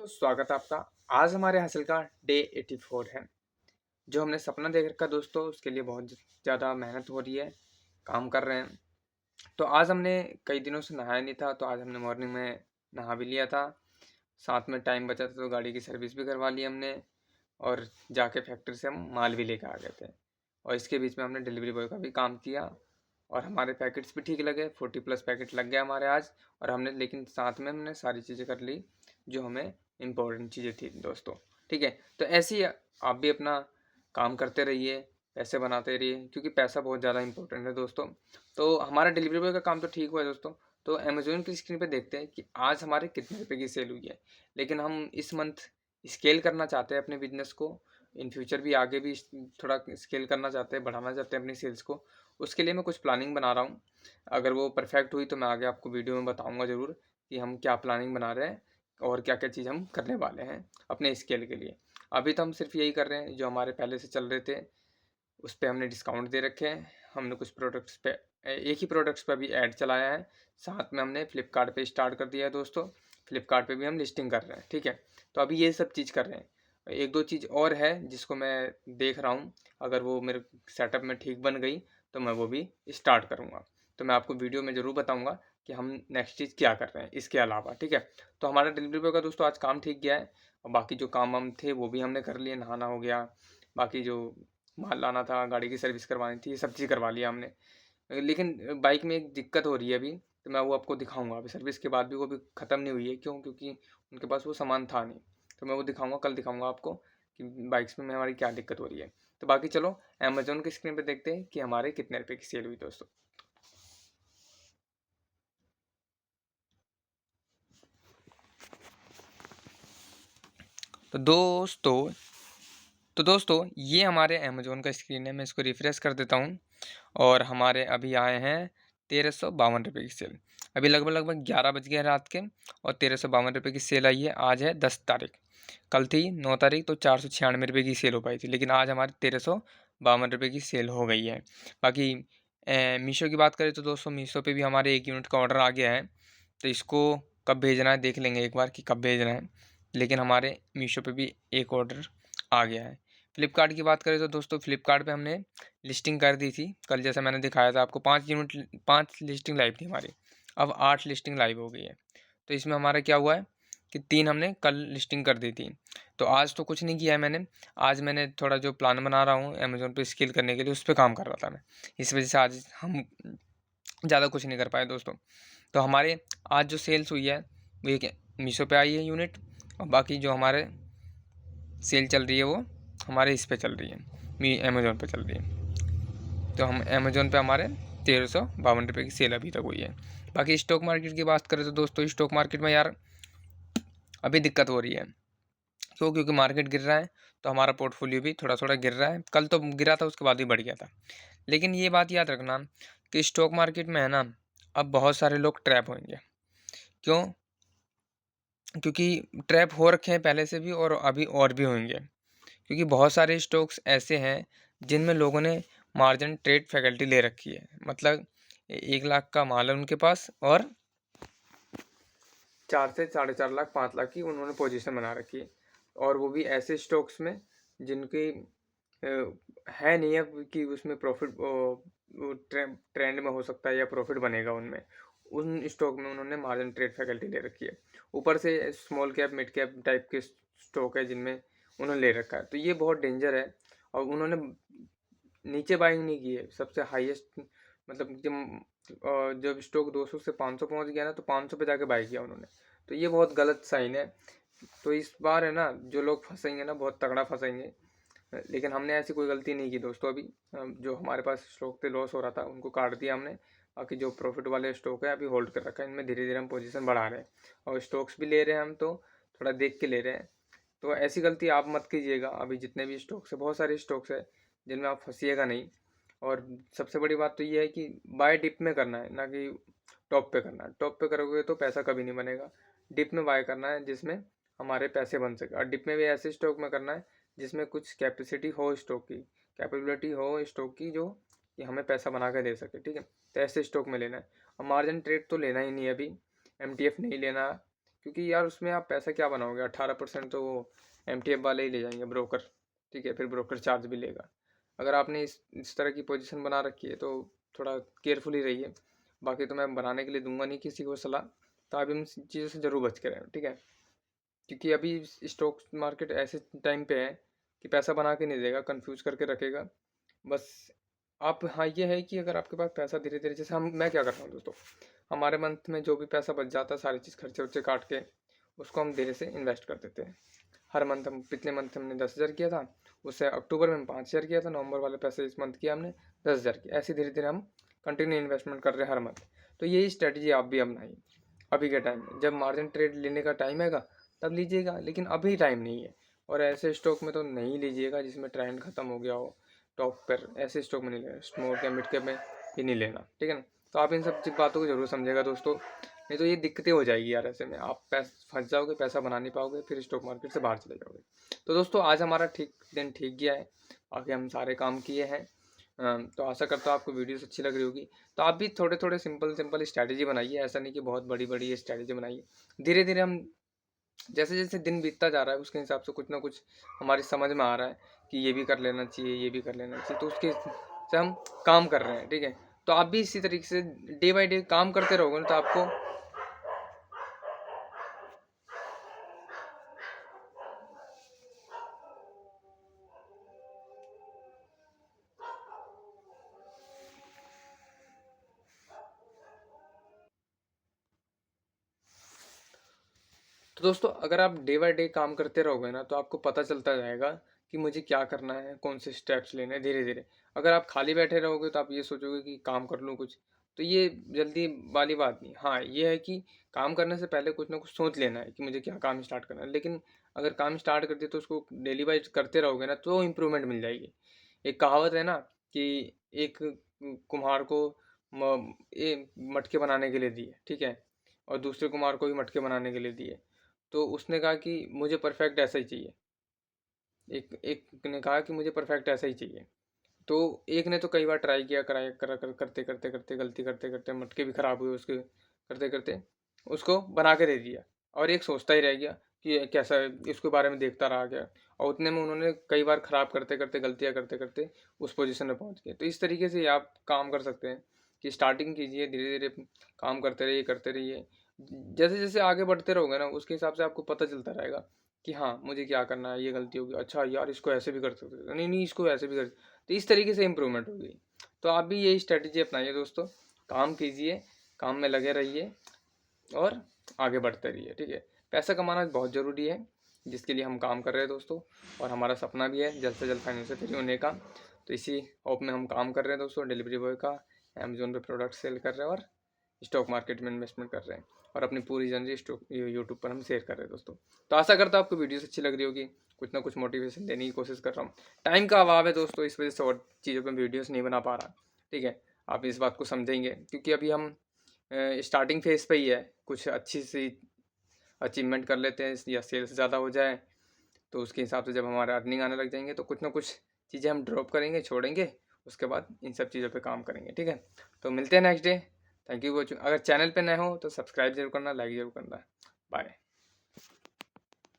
स्वागत है आपका। आज हमारे हासिल का डे 84 है। जो हमने सपना देख रखा दोस्तों, उसके लिए बहुत ज़्यादा मेहनत हो रही है, काम कर रहे हैं। तो आज हमने कई दिनों से नहाया नहीं था, तो आज हमने मॉर्निंग में नहा भी लिया था। साथ में टाइम बचा था तो गाड़ी की सर्विस भी करवा ली हमने, और जाके फैक्ट्री से हम माल भी लेकर आ गए थे। और इसके बीच में हमने डिलीवरी बॉय का भी काम किया, और हमारे पैकेट्स भी ठीक लगे। 40+ पैकेट लग गए हमारे आज। और हमने लेकिन साथ में हमने सारी चीज़ें कर ली जो हमें इम्पोर्टेंट चीज़ें थी दोस्तों। ठीक है, तो ऐसे ही आप भी अपना काम करते रहिए, पैसे बनाते रहिए, क्योंकि पैसा बहुत ज़्यादा इंपॉर्टेंट है दोस्तों। तो हमारा डिलीवरी बॉय का काम तो ठीक हुआ है दोस्तों। तो अमेज़न की स्क्रीन पे देखते हैं कि आज हमारे कितने रुपए की सेल हुई है। लेकिन हम इस मंथ स्केल करना चाहते हैं अपने बिजनेस को। इन फ्यूचर भी आगे भी थोड़ा स्केल करना चाहते हैं, बढ़ाना चाहते हैं अपनी सेल्स को। उसके लिए मैं कुछ प्लानिंग बना रहा हूँ। अगर वो परफेक्ट हुई तो मैं आगे आपको वीडियो में बताऊँगा ज़रूर कि हम क्या प्लानिंग बना रहे हैं और क्या-क्या चीज़ हम करने वाले हैं अपने स्केल के लिए। अभी तो हम सिर्फ यही कर रहे हैं जो हमारे पहले से चल रहे थे, उस पे हमने डिस्काउंट दे रखे हैं। हमने कुछ प्रोडक्ट्स पे एक ही प्रोडक्ट्स पे अभी ऐड चलाया है। साथ में हमने फ्लिपकार्ट पे स्टार्ट कर दिया है दोस्तों। फ्लिपकार्ट पे भी हम लिस्टिंग कर रहे हैं, ठीक है? तो अभी ये सब चीज़ कर रहे हैं। 1-2 चीज़ और है जिसको मैं देख रहा हूँ। अगर वो मेरे सेटअप में ठीक बन गई तो मैं वो भी स्टार्ट करूँगा। तो मैं आपको वीडियो में ज़रूर बताऊँगा कि हम नेक्स्ट चीज़ क्या कर रहे हैं इसके अलावा, ठीक है? तो हमारा डिलीवरी बॉय का दोस्तों आज काम ठीक गया है, और बाकी जो काम हम थे वो भी हमने कर लिए। नहाना हो गया, बाकी जो माल लाना था, गाड़ी की सर्विस करवानी थी, ये सब चीज़ करवा लिया हमने। लेकिन बाइक में एक दिक्कत हो रही है अभी, तो मैं वो आपको दिखाऊँगा। अभी सर्विस के बाद भी वो अभी ख़त्म नहीं हुई है। क्यों? क्योंकि उनके पास वो सामान था नहीं। तो मैं वो दिखाऊँगा, कल दिखाऊँगा आपको कि बाइक्स में हमारी क्या दिक्कत हो रही है। तो बाकी चलो अमेज़न की स्क्रीन पे देखते हैं कि हमारे कितने रुपए की सेल हुई दोस्तों। तो दोस्तों ये हमारे अमेज़न का स्क्रीन है। मैं इसको रिफ्रेश कर देता हूँ, और हमारे अभी आए हैं 1352 रुपये की सेल। अभी लगभग 11 बज गए हैं रात के, और 1352 रुपये की सेल आई है। आज है 10 तारीख, कल थी 9 तारीख, तो 496 रुपये की सेल हो पाई थी। लेकिन आज हमारी 1352 रुपये की सेल हो गई है। बाकी मीशो की बात करें तो दोस्तों मीशो पे भी हमारे 1 यूनिट का ऑर्डर आ गया है। तो इसको कब भेजना है देख लेंगे एक बार कि कब भेजना है। लेकिन हमारे मीशो पे भी एक ऑर्डर आ गया है। फ्लिपकार्ट की बात करें तो दोस्तों फ्लिपकार्ट पे हमने लिस्टिंग कर दी थी कल, जैसा मैंने दिखाया था आपको। 5 लिस्टिंग लाइव थी हमारी, अब 8 लिस्टिंग लाइव हो गई है। तो इसमें हमारा क्या हुआ है कि 3 हमने कल लिस्टिंग कर दी थी। तो आज तो कुछ नहीं किया है मैंने। आज मैंने थोड़ा जो प्लान बना रहा हूँ अमेज़न पे स्केल करने के लिए, उस पे काम कर रहा था मैं। इस वजह से आज हम ज़्यादा कुछ नहीं कर पाए दोस्तों। तो हमारे आज जो सेल्स हुई है वो एक मीशो पे आई है यूनिट, और बाकी जो हमारे सेल चल रही है वो हमारे इस पे चल रही है, अमेज़न पे चल रही है। तो हम अमेज़न पे हमारे 1352 रुपये की सेल अभी तक हुई है। बाकी स्टॉक मार्केट की बात करें तो दोस्तों स्टॉक मार्केट में यार अभी दिक्कत हो रही है। क्यों? क्योंकि मार्केट गिर रहा है, तो हमारा पोर्टफोलियो भी थोड़ा-थोड़ा गिर रहा है। कल तो गिरा था, उसके बाद भी बढ़ गया था। लेकिन ये बात याद रखना कि स्टॉक मार्केट में है ना, अब बहुत सारे लोग ट्रैप होंगे। क्यों? क्योंकि ट्रैप हो रखे हैं पहले से भी, और अभी और भी होंगे। क्योंकि बहुत सारे स्टॉक्स ऐसे हैं जिनमें लोगों ने मार्जिन ट्रेड फैकल्टी ले रखी है। मतलब 1 लाख का माल है उनके पास, और 4 से 4.5 लाख 5 लाख की उन्होंने पोजीशन बना रखी है। और वो भी ऐसे स्टॉक्स में जिनकी है नहीं अब कि उसमें प्रॉफिट ट्रेंड में हो सकता है या प्रॉफिट बनेगा उनमें। उन स्टॉक में उन्होंने मार्जिन ट्रेड फैकल्टी ले रखी है। ऊपर से small cap mid cap type के स्टॉक है जिनमें उन्होंने ले रखा है। तो ये बहुत डेंजर है, और उन्होंने नीचे बाइंग नहीं की है। सबसे हाईएस्ट मतलब जब स्टॉक 200 से 500 पहुंच गया ना, तो 500 पे जाके बाई किया उन्होंने। तो ये बहुत गलत साइन है। तो इस बार है ना, जो लोग फंसेंगे ना, बहुत तगड़ा फंसेंगे। लेकिन हमने ऐसी कोई गलती नहीं की दोस्तों। अभी जो हमारे पास स्टॉक पे लॉस हो रहा था उनको काट दिया हमने। बाकी जो प्रॉफिट वाले स्टॉक है अभी होल्ड कर रखा है। इनमें धीरे धीरे हम पोजीशन बढ़ा रहे हैं, और स्टॉक्स भी ले रहे हैं हम, तो थोड़ा देख के ले रहे हैं। तो ऐसी गलती आप मत कीजिएगा। अभी जितने भी स्टॉक्स है, बहुत सारे स्टॉक्स है जिनमें आप फंसिएगा नहीं। और सबसे बड़ी बात तो ये है कि बाय डिप में करना है, ना कि टॉप पे करना है। टॉप पे करोगे तो पैसा कभी नहीं बनेगा। डिप में बाय करना है जिसमें हमारे पैसे बन सके। और डिप में भी ऐसे स्टॉक में करना है जिसमें कुछ कैपेसिटी हो स्टॉक की, कैपेबिलिटी हो स्टॉक की, जो कि हमें पैसा बना के दे सके, ठीक है? तो ऐसे स्टॉक में लेना है। और मार्जिन ट्रेड तो लेना ही नहीं है अभी। एमटीएफ नहीं लेना, क्योंकि यार उसमें आप पैसा क्या बनाओगे, 18% तो वो एमटीएफ वाले ही ले जाएंगे, ब्रोकर, ठीक है, फिर ब्रोकर चार्ज भी लेगा। अगर आपने इस तरह की पोजीशन बना रखी है तो थोड़ा केयरफुली रहिए। बाकी तो मैं बनाने के लिए दूंगा नहीं किसी को सलाह, तो आप इन चीज़ों से ज़रूर बच के रहें, ठीक है। क्योंकि अभी स्टॉक मार्केट ऐसे टाइम पे है कि पैसा बना के नहीं देगा, कंफ्यूज करके रखेगा बस। आप, हाँ ये है कि अगर आपके पास पैसा धीरे धीरे, जैसे हम, मैं क्या करता हूँ दोस्तों, हमारे मंथ में जो भी पैसा बच जाता है सारी चीज़ खर्चे वर्चे काट के उसको हम धीरे से इन्वेस्ट कर देते हैं। हर मंथ हम, पिछले मंथ हमने 10,000 किया था, उससे अक्टूबर में हम 5,000 किया था, नवंबर वाले पैसे इस मंथ किया हमने 10,000 किया। ऐसे धीरे धीरे हम कंटिन्यू इन्वेस्टमेंट कर रहे हैं हर मंथ। तो यही स्ट्रेटजी आप भी अपनाइए अभी के टाइम में। जब मार्जिन ट्रेड लेने का टाइम आएगा तब लीजिएगा, लेकिन अभी टाइम नहीं है। और ऐसे स्टॉक में तो नहीं लीजिएगा जिसमें ट्रेंड खत्म हो गया हो टॉप पर, ऐसे स्टॉक में नहीं लेना, स्मॉल कैप मिड कैप में भी नहीं लेना, ठीक है ना। तो आप इन सब बातों को जरूर समझिएगा दोस्तों, नहीं तो ये दिक्कतें हो जाएगी यार। ऐसे में आप फंस जाओगे, पैसा बना नहीं पाओगे, फिर स्टॉक मार्केट से बाहर चले जाओगे। तो दोस्तों आज हमारा दिन ठीक गया है, आगे हम सारे काम किए हैं। तो आशा करता हूँ आपको वीडियोस अच्छी लग रही होगी। तो आप भी थोड़े थोड़े सिंपल स्ट्रैटेजी बनाइए, ऐसा नहीं कि बहुत बड़ी बड़ी स्ट्रैटेजी बनाइए। धीरे धीरे हम, जैसे जैसे दिन बीतता जा रहा है उसके हिसाब से कुछ ना कुछ हमारी समझ में आ रहा है कि ये भी कर लेना चाहिए, ये भी कर लेना चाहिए, तो उसके से हम काम कर रहे हैं, ठीक है। तो आप भी इसी तरीके से डे बाय डे काम करते रहोगे ना, तो आपको, तो दोस्तों अगर आप डे बाय डे काम करते रहोगे ना तो आपको पता चलता जाएगा कि मुझे क्या करना है, कौन से स्टेप्स लेने हैं धीरे धीरे। अगर आप खाली बैठे रहोगे तो आप ये सोचोगे कि काम कर लूँ कुछ, तो ये जल्दी वाली बात नहीं। हाँ ये है कि काम करने से पहले कुछ ना कुछ सोच लेना है कि मुझे क्या काम स्टार्ट करना है, लेकिन अगर काम स्टार्ट कर दिया तो उसको डेली वाइज करते रहोगे ना तो इम्प्रूवमेंट मिल जाएगी। एक कहावत है ना कि एक कुम्हार को मटके बनाने के लिए दिए, ठीक है, और दूसरे कुम्हार को भी मटके बनाने के लिए दिए। तो उसने कहा कि मुझे परफेक्ट ऐसा ही चाहिए, एक एक ने कहा कि मुझे परफेक्ट ऐसा ही चाहिए। तो एक ने तो कई बार ट्राई किया, कराया करते करते करते गलती करते करते मटके भी ख़राब हुए उसके, करते करते उसको बना के दे दिया। और एक सोचता ही रह गया कि ये कैसा है, इसके बारे में देखता रह गया, और उतने में उन्होंने कई बार ख़राब करते करते, गलतियाँ करते करते उस पोजीशन में पहुंच गए। तो इस तरीके से आप काम कर सकते हैं कि स्टार्टिंग कीजिए, धीरे धीरे काम करते रहिए। जैसे जैसे आगे बढ़ते रहोगे ना उसके हिसाब से आपको पता चलता रहेगा कि हाँ मुझे क्या करना है, ये गलती होगी, अच्छा यार इसको ऐसे भी कर सकते थे, नहीं नहीं इसको ऐसे भी कर, तो इस तरीके से इम्प्रूवमेंट होगी। तो आप भी यही स्ट्रेटजी अपनाइए दोस्तों, काम कीजिए, काम में लगे रहिए और आगे बढ़ते रहिए, ठीक है। पैसा कमाना बहुत ज़रूरी है जिसके लिए हम काम कर रहे हैं दोस्तों, और हमारा सपना भी है जल्द से जल्द फाइनेंशियल फ्री होने का। तो इसी होप में हम काम कर रहे हैं दोस्तों, डिलीवरी बॉय का, अमेजोन पे प्रोडक्ट सेल कर रहे हैं और स्टॉक मार्केट में इन्वेस्टमेंट कर रहे हैं, और अपनी पूरी जर्नी स्टॉक यूट्यूब पर हम शेयर कर रहे हैं दोस्तों। तो आशा करता हूँ आपको वीडियोस अच्छी लग रही होगी, कुछ ना कुछ मोटिवेशन देने की कोशिश कर रहा हूँ। टाइम का अभाव है दोस्तों, इस वजह से और चीज़ों पर वीडियोस नहीं बना पा रहा, ठीक है। आप इस बात को समझेंगे क्योंकि अभी हम स्टार्टिंग फेज पे ही है, कुछ अच्छी सी अचीवमेंट कर लेते हैं या सेल्स ज़्यादा हो जाए तो उसके हिसाब से जब हमारे अर्निंग आने लग जाएंगे तो कुछ ना कुछ चीज़ें हम ड्रॉप करेंगे, छोड़ेंगे, उसके बाद इन सब चीज़ों पे काम करेंगे, ठीक है। तो मिलते हैं next day. Thank you watching. अगर चैनल पे नए हो तो सब्सक्राइब जरूर करना, लाइक जरूर करना। बाय।